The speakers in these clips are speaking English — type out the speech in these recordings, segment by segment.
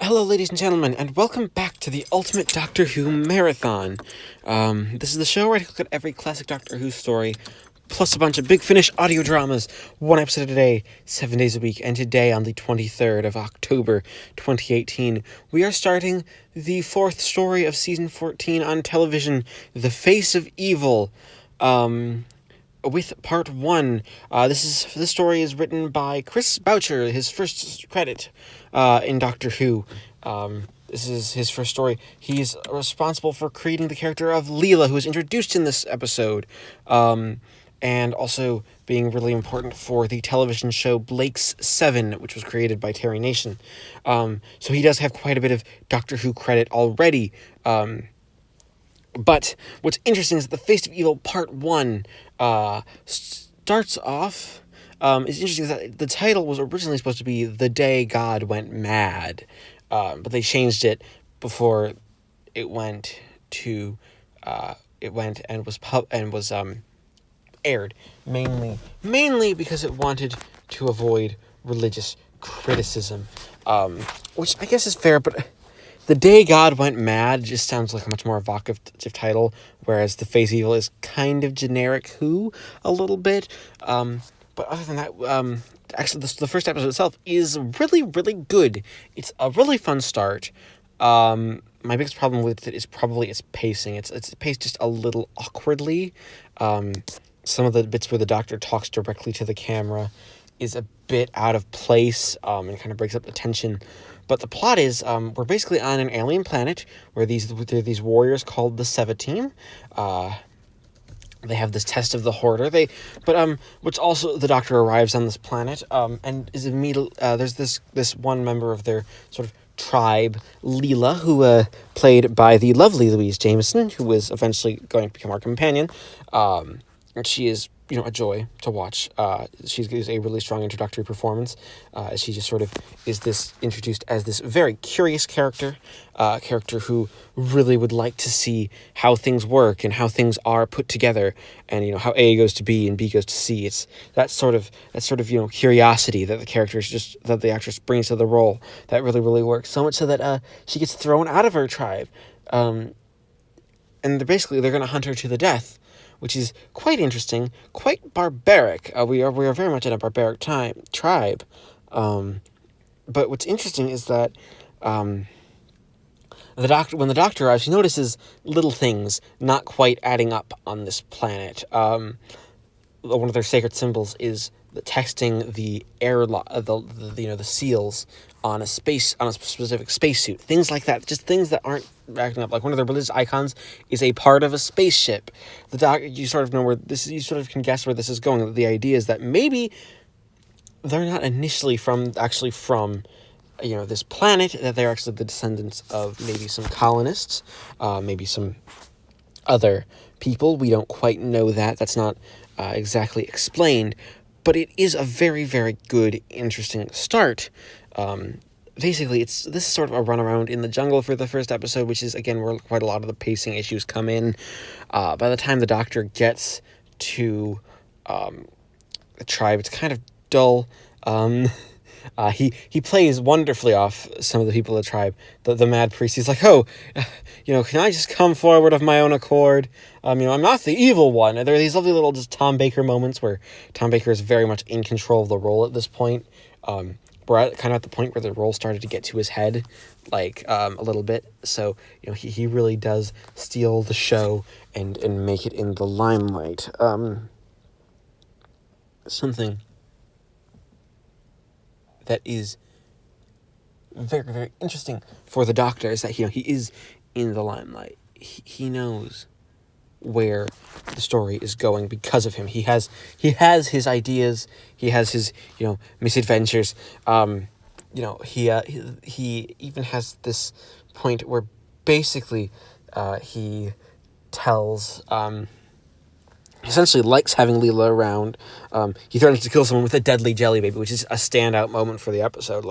Hello, ladies and gentlemen, and welcome back to the Ultimate Doctor Who Marathon. This is the show where I look at every classic Doctor Who story, plus a bunch of Big Finish audio dramas, one episode a day, 7 days a week, and today on the 23rd of October, 2018, we are starting the fourth story of Season 14 on television, The Face of Evil, with part one. This story is written by Chris Boucher, his first credit in Doctor Who. This is his first story. He's responsible for creating the character of Leela, who is introduced in this episode, and also being really important for the television show Blake's 7, which was created by Terry Nation. So he does have quite a bit of Doctor Who credit already. But what's interesting is that The Face of Evil Part 1 starts off... it's interesting that the title was originally supposed to be The Day God Went Mad, but they changed it before it went to... it went and was aired, mainly because it wanted to avoid religious criticism, which I guess is fair, but... The Day God Went Mad just sounds like a much more evocative title, whereas The Face of Evil is kind of generic Who, a little bit. But other than that, actually, the first episode itself is really, really good. It's a really fun start. My biggest problem with it is probably its pacing. It's paced just a little awkwardly. Some of the bits where the Doctor talks directly to the camera is a bit out of place, and kind of breaks up the tension. But the plot is, we're basically on an alien planet where there are these warriors called the Sevatim. They have this test of the Hoarder. Which also the Doctor arrives on this planet, and is immediately there's this one member of their sort of tribe, Leela, who played by the lovely Louise Jameson, who is eventually going to become our companion. And she is, a joy to watch. She gives a really strong introductory performance. She just sort of is introduced as this very curious character who really would like to see how things work and how things are put together, and how A goes to B and B goes to C. It's that sort of curiosity that the actress brings to the role that really, really works. So much so that she gets thrown out of her tribe, and they're going to hunt her to the death, which is quite interesting, quite barbaric. We are very much in a barbaric tribe. But what's interesting is that when the Doctor arrives, he notices little things not quite adding up on this planet. One of their sacred symbols is texting the the seals on a specific spacesuit. Things like that, just things that aren't acting up. Like one of their religious icons is a part of a spaceship. You sort of know where this is. You sort of can guess where this is going. The idea is that maybe they're not initially from this planet. That they're actually the descendants of maybe some colonists, maybe some other people. We don't quite know that. That's not exactly explained. But it is a very, very good, interesting start. Basically, this is sort of a run around in the jungle for the first episode, which is, again, where quite a lot of the pacing issues come in. By the time the Doctor gets to the tribe, it's kind of dull. He plays wonderfully off some of the people of the tribe. The mad priest, he's like, can I just come forward of my own accord? I'm not the evil one. And there are these lovely little just Tom Baker moments where Tom Baker is very much in control of the role at this point. We're at the point where the role started to get to his head, a little bit. So, he really does steal the show and make it in the limelight. Something that is very, very interesting for the Doctor is that he is in the limelight. He knows where the story is going because of him. He has his ideas. He has his misadventures. He even has this point where basically he tells essentially likes having Leela around. He threatens to kill someone with a deadly jelly baby, which is a standout moment for the episode.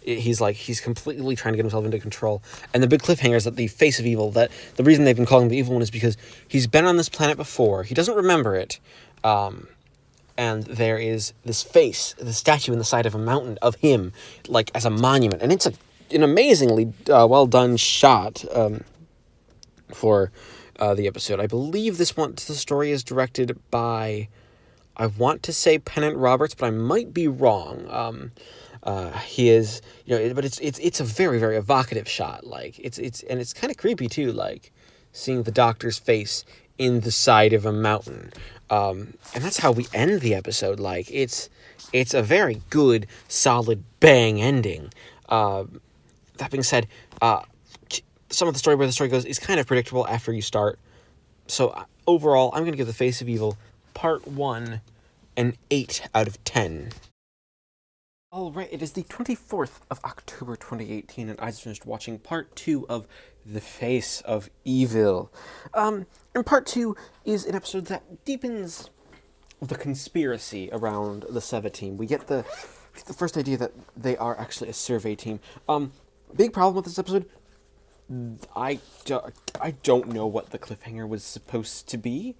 He's completely trying to get himself into control. And the big cliffhanger is that the Face of Evil, that the reason they've been calling him the Evil One is because he's been on this planet before. He doesn't remember it. And there is this face, the statue in the side of a mountain of him, as a monument. And it's a an amazingly well done shot for the episode. I believe the story is directed by, I want to say Pennant Roberts, but I might be wrong. He is, but it's a very, very evocative shot. Like it's kind of creepy too. Like seeing the Doctor's face in the side of a mountain, and that's how we end the episode. Like it's a very good, solid bang ending. That being said, some of the story where the story goes is kind of predictable after you start. So overall, I'm going to give The Face of Evil Part 1 an 8 out of 10. Alright, it is the 24th of October 2018, and I just finished watching Part 2 of The Face of Evil. And Part 2 is an episode that deepens the conspiracy around the Seva team. We get the first idea that they are actually a survey team. Big problem with this episode, I don't know what the cliffhanger was supposed to be.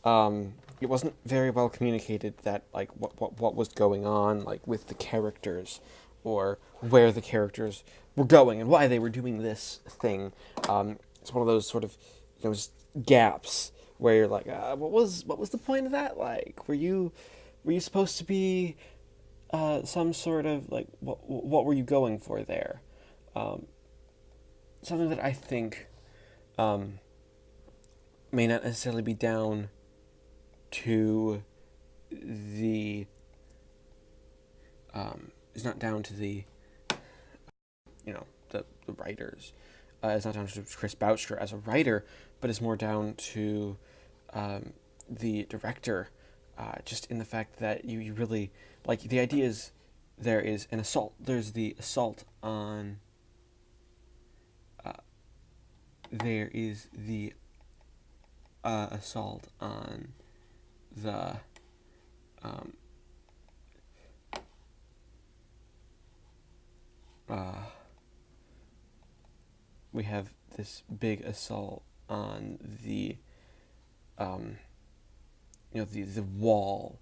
It wasn't very well communicated that like what was going on like with the characters, or where the characters were going and why they were doing this thing. It's one of those sort of just gaps where you're like, what was the point of that? Like, were you supposed to be some sort of like what were you going for there? Something that I think may not necessarily be down to the it's not down to the the writers. It's not down to Chris Boucher as a writer, but it's more down to the director, just in the fact that you really like the idea is there is an assault. There's the assault on. There is the assault on the we have this big assault on the the wall,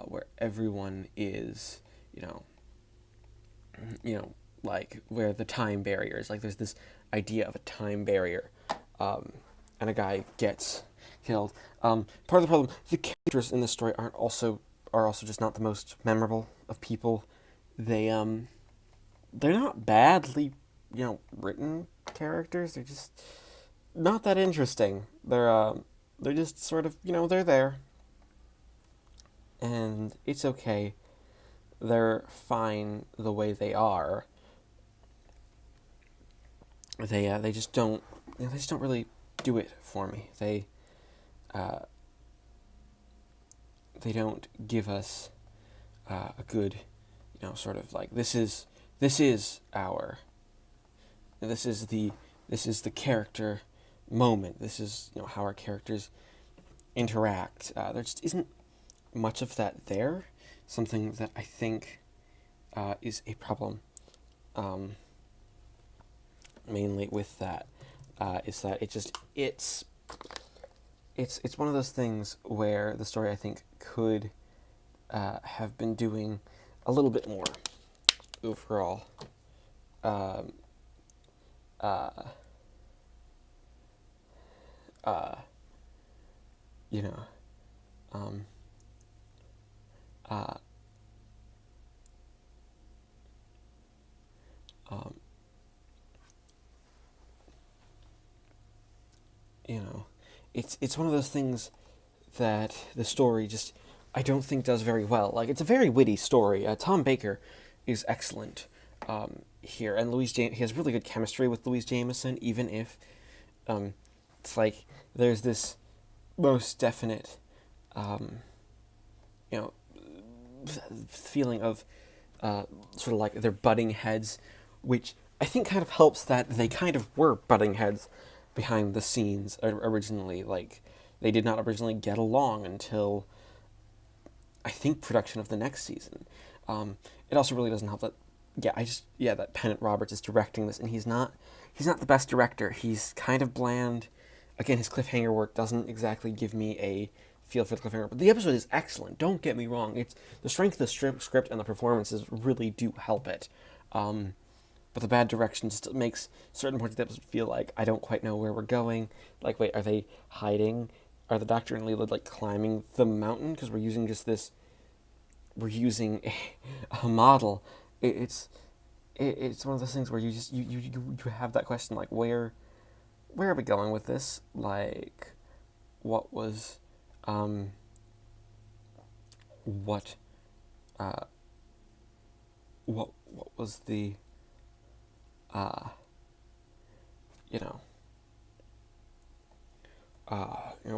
where everyone is like where the time barrier is. Like there's this idea of a time barrier, and a guy gets killed. Part of the problem, the characters in this story are also just not the most memorable of people. They're not badly written characters. They're just not that interesting. They're just sort of they're there, and it's okay. They're fine the way they are. They just don't really do it for me. They don't give us a good sort of like this is the character moment. This is how our characters interact. There just isn't much of that there. Something that I think is a problem. Mainly with that is that it's one of those things where the story I think could have been doing a little bit more overall. Um, uh, uh, you know, um, uh, um, it's one of those things that the story just I don't think does very well. Like it's a very witty story. Tom Baker is excellent here, and he has really good chemistry with Louise Jameson, even if it's like there's this most definite you know feeling of sort of like they're butting heads, which I think kind of helps that they kind of were butting heads behind the scenes originally. Like they did not originally get along until I think production of the next season. It also really doesn't help that that Pennant Roberts is directing this, and he's not the best director. He's kind of bland. Again, his cliffhanger work doesn't exactly give me a feel for the cliffhanger, but the episode is excellent. Don't get me wrong; it's the strength of the script and the performances really do help it. But but the bad direction just makes certain points of the episode feel like I don't quite know where we're going. Like, wait, are they hiding? Are the Doctor and Leela like climbing the mountain? Because we're using just this. We're using a model. It's one of those things where you have that question like where are we going with this? Like, what was, what was the, you know,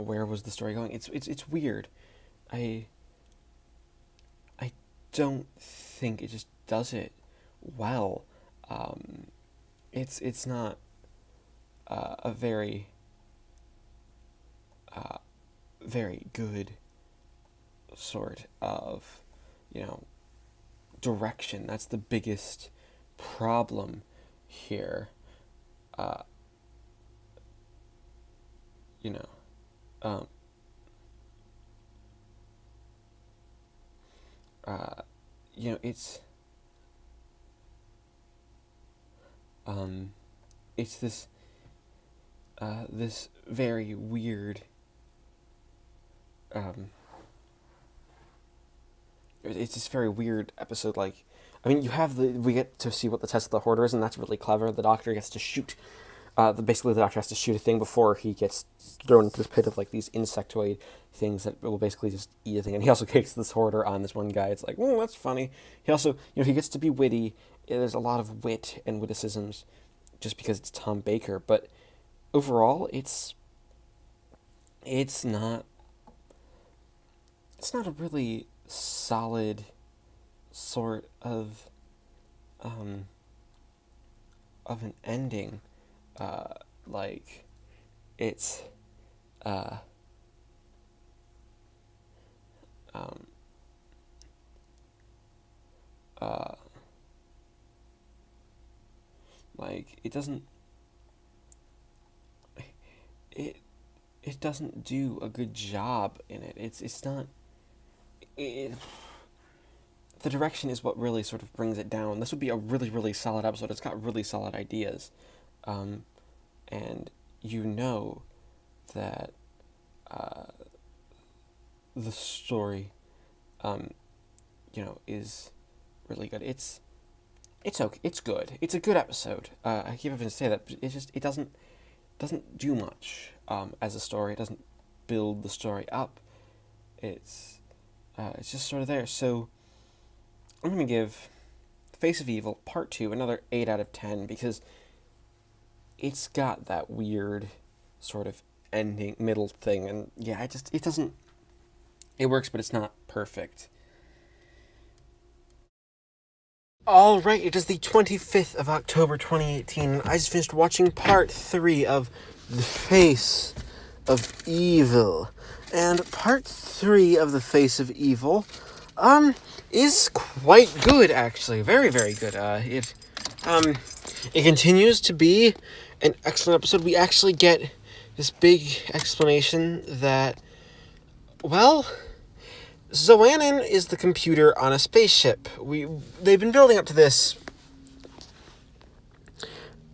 where was the story going? It's weird. I don't think it just does it well. It's not a very very good sort of, direction. That's the biggest problem here. Uh, you know, um, it's it's this very weird. It's this very weird episode. Like, I mean, we get to see what the test of the Hoarder is, and that's really clever. The Doctor gets to shoot. Basically, the Doctor has to shoot a thing before he gets thrown into this pit of like these insectoid things that will basically just eat a thing. And he also kicks this Hoarder on this one guy. It's like, oh, that's funny. He also, he gets to be witty. There's a lot of wit and witticisms, just because it's Tom Baker. But overall, it's not a really solid sort of an ending. Like, it's like, it doesn't do a good job in it. It's not. The direction is what really sort of brings it down. This would be a really, really solid episode. It's got really solid ideas. And that the story, is really good. It's okay. It's good. It's a good episode. I keep having to say that, but it doesn't do much as a story. It doesn't build the story up. It's just sort of there. So I'm going to give Face of Evil Part 2 another 8 out of 10 because it's got that weird sort of ending, middle thing. And yeah, it works, but it's not perfect. All right, it is the 25th of October 2018. I just finished watching Part 3 of The Face of Evil. And Part 3 of The Face of Evil is quite good, actually. Very, very good. It continues to be an excellent episode. We actually get this big explanation that, well, Xoanin is the computer on a spaceship. They've been building up to this,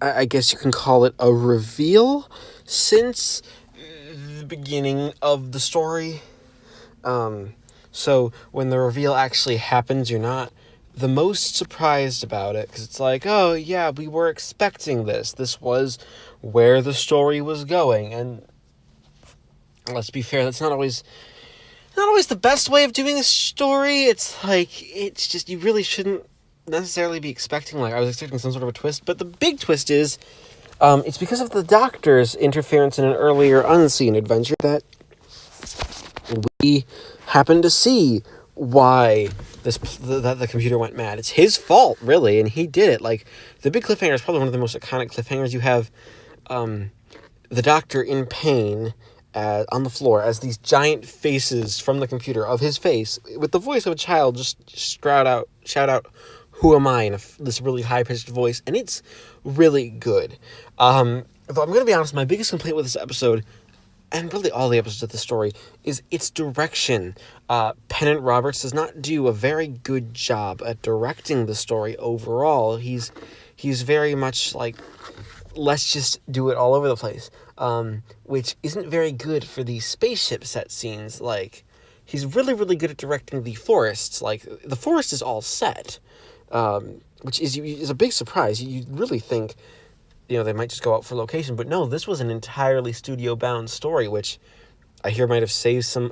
I guess you can call it a reveal, since the beginning of the story. So when the reveal actually happens, you're not the most surprised about it, because it's like, oh yeah, we were expecting this. This was where the story was going. And let's be fair, that's not always the best way of doing a story. It's just, you really shouldn't necessarily be expecting, I was expecting some sort of a twist. But the big twist is, it's because of the Doctor's interference in an earlier Unseen adventure that we happen to see why the computer went mad. It's his fault, really, and he did it. The big cliffhanger is probably one of the most iconic cliffhangers. You have the Doctor in pain on the floor as these giant faces from the computer of his face, with the voice of a child, just shout out, "Who am I?" in this really high-pitched voice, and it's really good. Though I'm going to be honest, my biggest complaint with this episode, and really all the episodes of the story, is its direction. Pennant Roberts does not do a very good job at directing the story overall. He's he's very much like, let's just do it all over the place, which isn't very good for these spaceship set scenes. Like, he's really, really good at directing the forests. Like, the forest is all set, which is a big surprise. You really think, they might just go out for location, but no, this was an entirely studio-bound story, which I hear might have saved some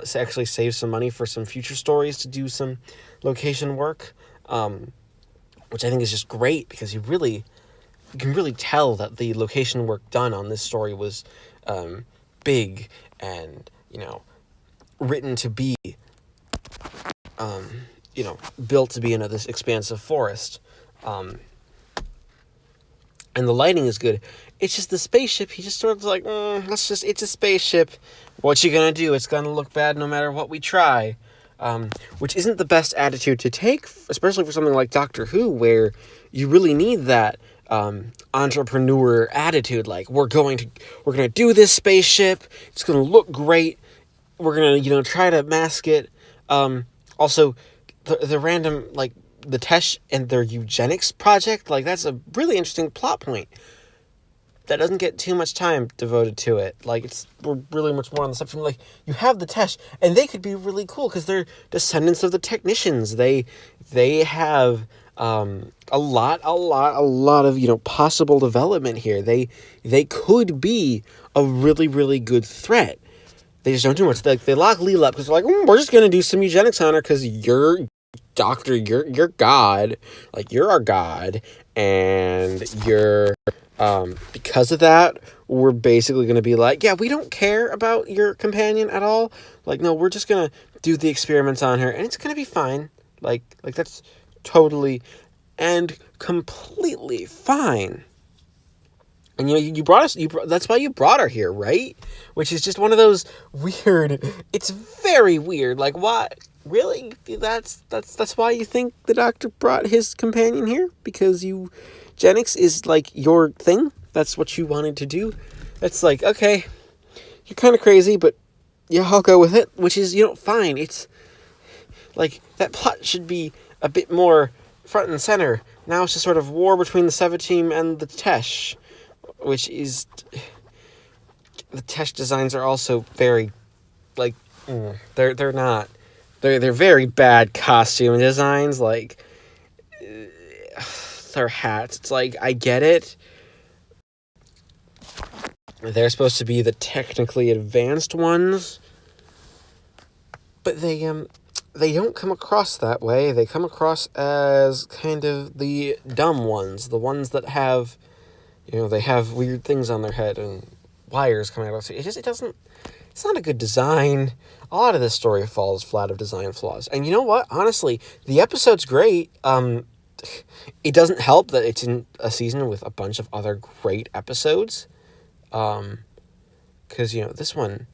money for some future stories to do some location work, which I think is just great, because you can really tell that the location work done on this story was big and, written to be, built to be in this expansive forest. And the lighting is good. It's just the spaceship, he just sort of like, it's a spaceship. What you gonna do? It's gonna look bad no matter what we try. Which isn't the best attitude to take, especially for something like Doctor Who, where you really need that entrepreneur attitude. Like, we're gonna do this spaceship. It's gonna look great. We're gonna, try to mask it. Also, the random, like, the Tesh and their eugenics project, like, that's a really interesting plot point that doesn't get too much time devoted to it. Like, we're really much more on the subject. Like, you have the Tesh, and they could be really cool because they're descendants of the technicians. They have a lot of possible development here. They could be a really, really good threat. They just don't do much. They lock Leela up because they're like, we're just gonna do some eugenics on her because you're Doctor, you're God, like, you're our God, and you're, because of that, we're basically going to be like, yeah, we don't care about your companion at all, like, no, we're just going to do the experiments on her, and it's going to be fine, like, that's totally and completely fine. And, that's why you brought her here, right? Which is just one of those weird, it's very weird, like, why? Really? That's why you think the Doctor brought his companion here? Because eugenics is, like, your thing? That's what you wanted to do? That's like, okay, you're kind of crazy, but yeah, I'll go with it. Which is, fine. It's, like, that plot should be a bit more front and center. Now it's just sort of war between the Seva team and the Tesh, which is... The Tesh designs are also very, like, they're not... They're very bad costume designs, like, their hats. It's like, I get it. They're supposed to be the technically advanced ones, but they don't come across that way. They come across as kind of the dumb ones, the ones that have, they have weird things on their head and wires coming out. It's not a good design. A lot of this story falls flat of design flaws. And you know what? Honestly, the episode's great. It doesn't help that it's in a season with a bunch of other great episodes. Because, this one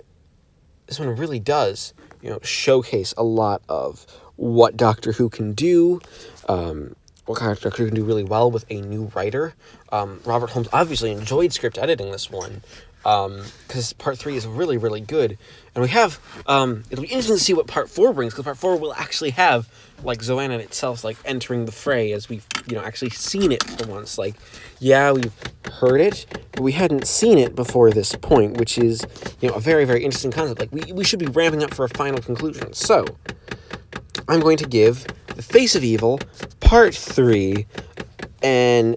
really does, showcase a lot of what Doctor Who can do, what Doctor Who can do really well with a new writer. Robert Holmes obviously enjoyed script editing this one, because part 3 is really, really good. And we have, it'll be interesting to see what part 4 brings, because part 4 will actually have, like, Zoanna itself, like, entering the fray, as we've, actually seen it for once. Like, yeah, we've heard it, but we hadn't seen it before this point, which is, a very, very interesting concept. Like, we should be ramping up for a final conclusion. So, I'm going to give The Face of Evil, part 3, an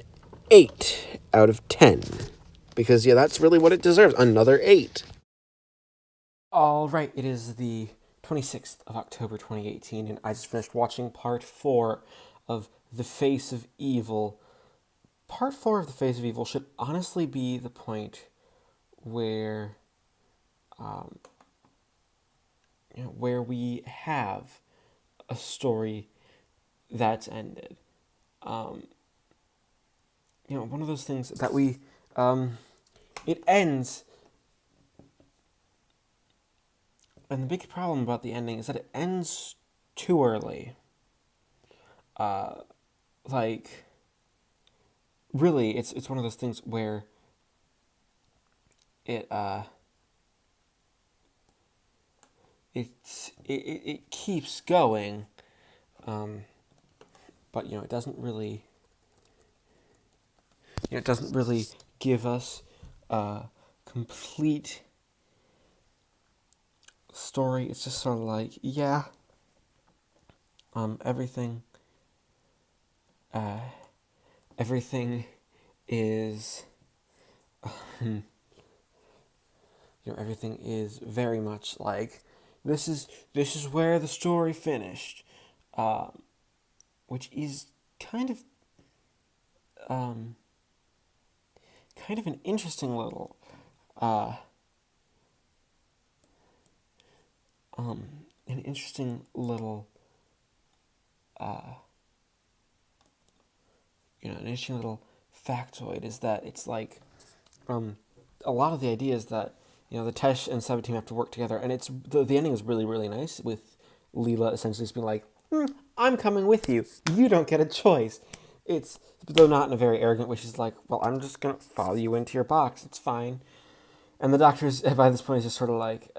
8 out of 10. Because, that's really what it deserves. Another 8. All right, it is the 26th of October 2018, and I just finished watching part 4 of The Face of Evil. Part 4 of The Face of Evil should honestly be the point where, where we have a story that's ended. One of those things that it ends, and the big problem about the ending is that it ends too early. Really, it's one of those things where it keeps going, but it doesn't really it doesn't really give us a complete story. It's just sort of like, yeah, everything is, everything is very much like this is where the story finished, which is kind of an interesting little uh, an interesting little an interesting little factoid is that it's like a lot of the ideas that the Tesh and Sabatine have to work together, and it's the ending is really really nice with Leela essentially just being like, I'm coming with you. You don't get a choice. It's though not in a very arrogant way. She's like, well, I'm just gonna follow you into your box. It's fine. And the doctor's by this point is just sort of like,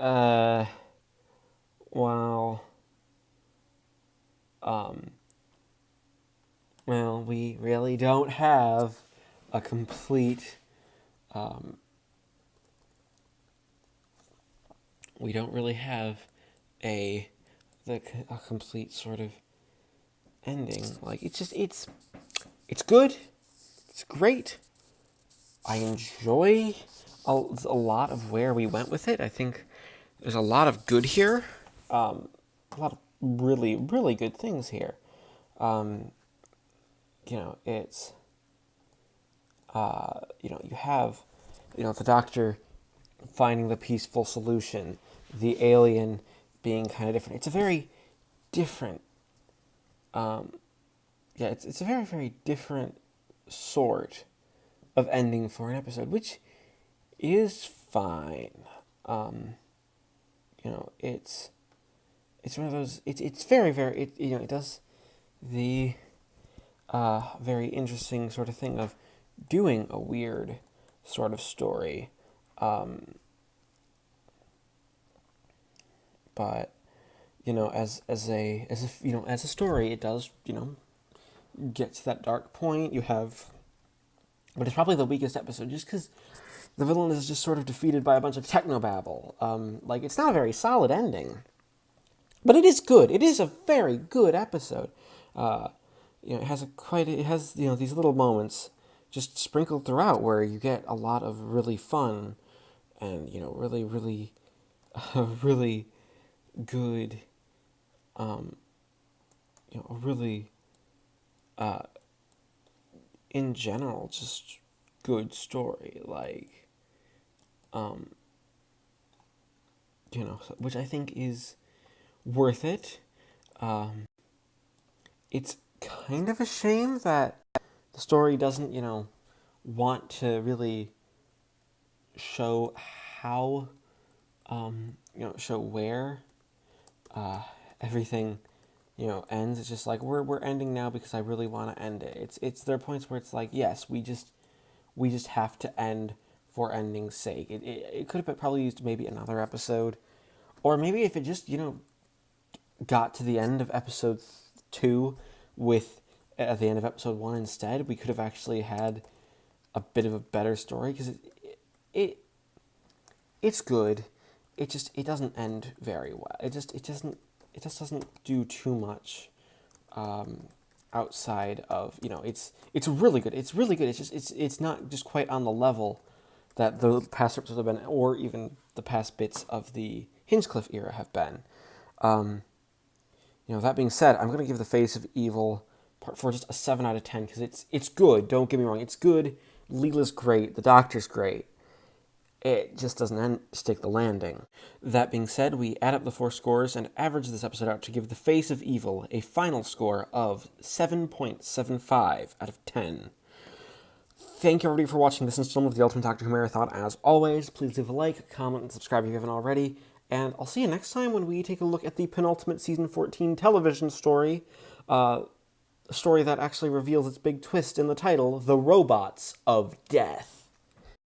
well, well, we really don't have a complete, we don't really have a complete sort of ending. Like, it's good. It's great. I enjoy a lot of where we went with it. I think there's a lot of good here. A lot of really, really good things here. It's, you have, the doctor finding the peaceful solution, the alien being kind of different. It's a very different, it's a very, very different sort of ending for an episode, which is fine. It's one of those. It's very very. It does the very interesting sort of thing of doing a weird sort of story, but as a story, it does get to that dark point. You have, but it's probably the weakest episode just because the villain is just sort of defeated by a bunch of technobabble. It's not a very solid ending, but it is good. It is a very good episode. It has these little moments just sprinkled throughout where you get a lot of really fun and really really really good really in general just good story, which I think is worth it. It's kind of a shame that the story doesn't, want to really show how, show where everything, ends. It's just like we're ending now because I really want to end it. There are points where it's like, yes, we just have to end for ending's sake. It could have probably used maybe another episode, or maybe if it just got to the end of episode 2 with at the end of episode 1 instead, we could have actually had a bit of a better story because it's good. It doesn't end very well. It just doesn't do too much outside of it's really good. It's really good. It's not just quite on the level that the past episodes have been, or even the past bits of the Hinchcliffe era have been. That being said, I'm gonna give The Face of Evil Part 4 just a 7 out of 10 because it's good. Don't get me wrong, it's good. Leela's great. The Doctor's great. It just doesn't stick the landing. That being said, we add up the 4 scores and average this episode out to give The Face of Evil a final score of 7.75 out of 10. Thank you everybody for watching this installment of the Ultimate Doctor Who Marathon. As always, please leave a like, comment, and subscribe if you haven't already. And I'll see you next time when we take a look at the penultimate Season 14 television story. A story that actually reveals its big twist in the title, The Robots of Death.